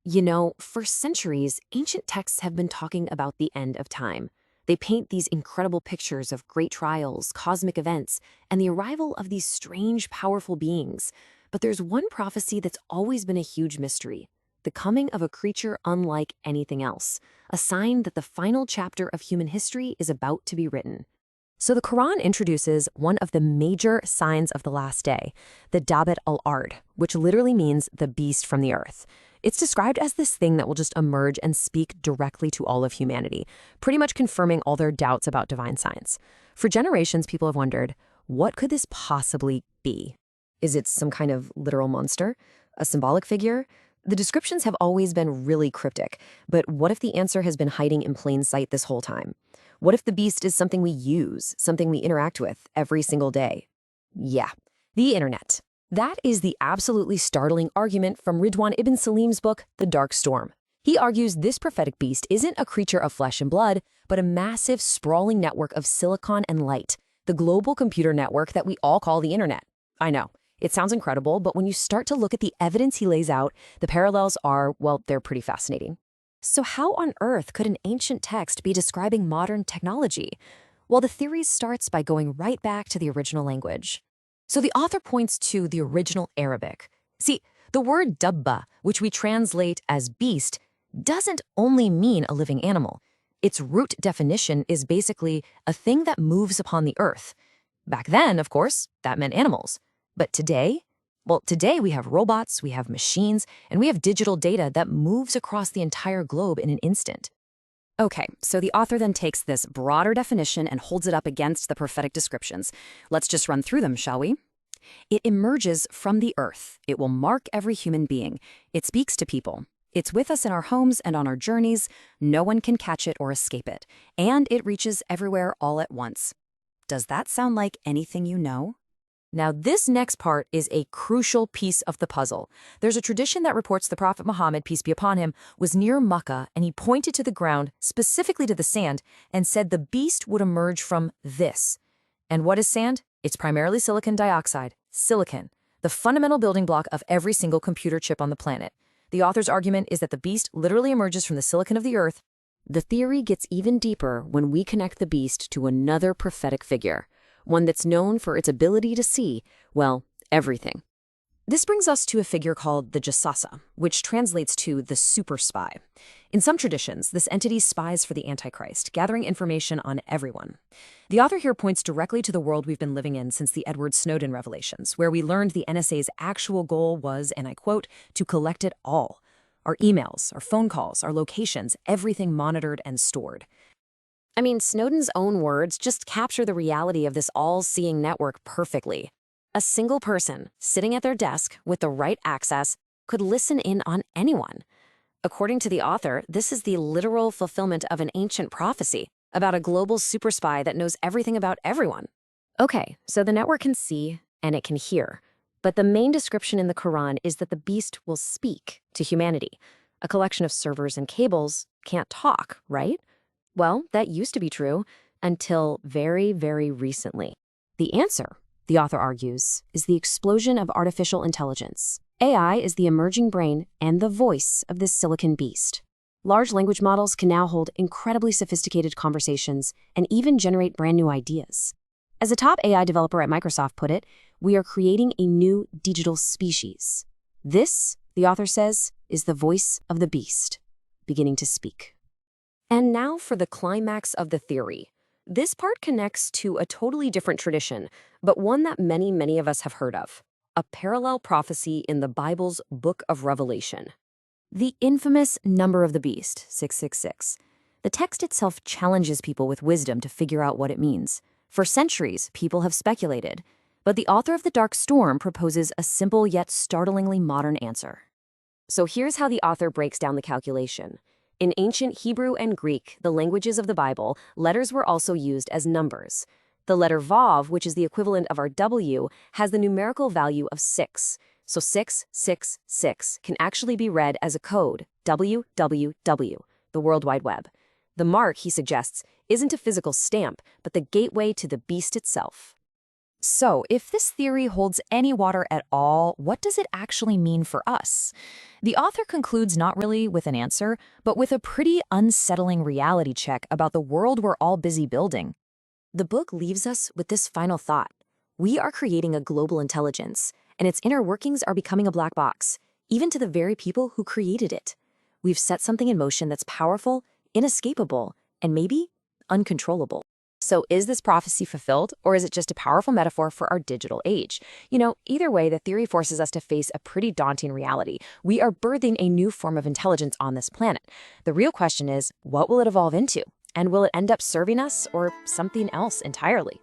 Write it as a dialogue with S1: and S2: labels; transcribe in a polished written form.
S1: You know, for centuries, ancient texts have been talking about the end of time. They paint these incredible pictures of great trials, cosmic events, and the arrival of these strange, powerful beings. But there's one prophecy that's always been a huge mystery: the coming of a creature unlike anything else, a sign that the final chapter of human history is about to be written. So the Quran introduces one of the major signs of the last day, the Dabat al-Ard, which literally means the beast from the earth. It's described as this thing that will just emerge and speak directly to all of humanity, pretty much confirming all their doubts about divine science. For generations, people have wondered, what could this possibly be? Is it some kind of literal monster? A symbolic figure? The descriptions have always been really cryptic, but what if the answer has been hiding in plain sight this whole time? What if the beast is something we use, something we interact with every single day? Yeah, the internet. That is the absolutely startling argument from Ridhwan ibn Saleem's book, The Dark Storm. He argues this prophetic beast isn't a creature of flesh and blood, but a massive, sprawling network of silicon and light, the global computer network that we all call the internet. I know, it sounds incredible, but when you start to look at the evidence he lays out, the parallels are, well, they're pretty fascinating. So how on earth could an ancient text be describing modern technology? Well, the theory starts by going right back to the original language. So the author points to the original Arabic. See, the word dabba, which we translate as beast, doesn't only mean a living animal. Its root definition is basically a thing that moves upon the earth. Back then, of course, that meant animals. But today? Well, today we have robots, we have machines, and we have digital data that moves across the entire globe in an instant. Okay, so the author then takes this broader definition and holds it up against the prophetic descriptions. Let's just run through them, shall we? It emerges from the earth. It will mark every human being. It speaks to people. It's with us in our homes and on our journeys. No one can catch it or escape it. And it reaches everywhere all at once. Does that sound like anything you know? Now, this next part is a crucial piece of the puzzle. There's a tradition that reports the Prophet Muhammad, peace be upon him, was near Mecca, and he pointed to the ground, specifically to the sand, and said the beast would emerge from this. And what is sand? It's primarily silicon dioxide, silicon, the fundamental building block of every single computer chip on the planet. The author's argument is that the beast literally emerges from the silicon of the earth. The theory gets even deeper when we connect the beast to another prophetic figure, one that's known for its ability to see, well, everything. This brings us to a figure called the Jassasa, which translates to the super spy. In some traditions, this entity spies for the Antichrist, gathering information on everyone. The author here points directly to the world we've been living in since the Edward Snowden revelations, where we learned the NSA's actual goal was, and I quote, to collect it all. Our emails, our phone calls, our locations, everything monitored and stored. I mean, Snowden's own words just capture the reality of this all-seeing network perfectly. A single person sitting at their desk with the right access could listen in on anyone. According to the author, this is the literal fulfillment of an ancient prophecy about a global super spy that knows everything about everyone. Okay, so the network can see and it can hear, but the main description in the Quran is that the beast will speak to humanity. A collection of servers and cables can't talk, right? Well, that used to be true until very, very recently. The answer, the author argues, is the explosion of artificial intelligence. AI is the emerging brain and the voice of this silicon beast. Large language models can now hold incredibly sophisticated conversations and even generate brand new ideas. As a top AI developer at Microsoft put it, we are creating a new digital species. This, the author says, is the voice of the beast, beginning to speak. And now for the climax of the theory. This part connects to a totally different tradition, but one that many of us have heard of. A parallel prophecy in the Bible's Book of Revelation. The infamous number of the beast, 666. The text itself challenges people with wisdom to figure out what it means. For centuries, people have speculated, but the author of The Dark Storm proposes a simple yet startlingly modern answer. So here's how the author breaks down the calculation. In ancient Hebrew and Greek, the languages of the Bible, letters were also used as numbers. The letter Vav, which is the equivalent of our W, has the numerical value of 6. So 666 can actually be read as a code, WWW, the World Wide Web. The mark, he suggests, isn't a physical stamp, but the gateway to the beast itself.
S2: So, if this theory holds any water at all, what does it actually mean for us? The author concludes not really with an answer, but with a pretty unsettling reality check about the world we're all busy building.
S1: The book leaves us with this final thought. We are creating a global intelligence, and its inner workings are becoming a black box, even to the very people who created it. We've set something in motion that's powerful, inescapable, and maybe uncontrollable. So is this prophecy fulfilled, or is it just a powerful metaphor for our digital age? Either way, the theory forces us to face a pretty daunting reality. We are birthing a new form of intelligence on this planet. The real question is, what will it evolve into? And will it end up serving us or something else entirely?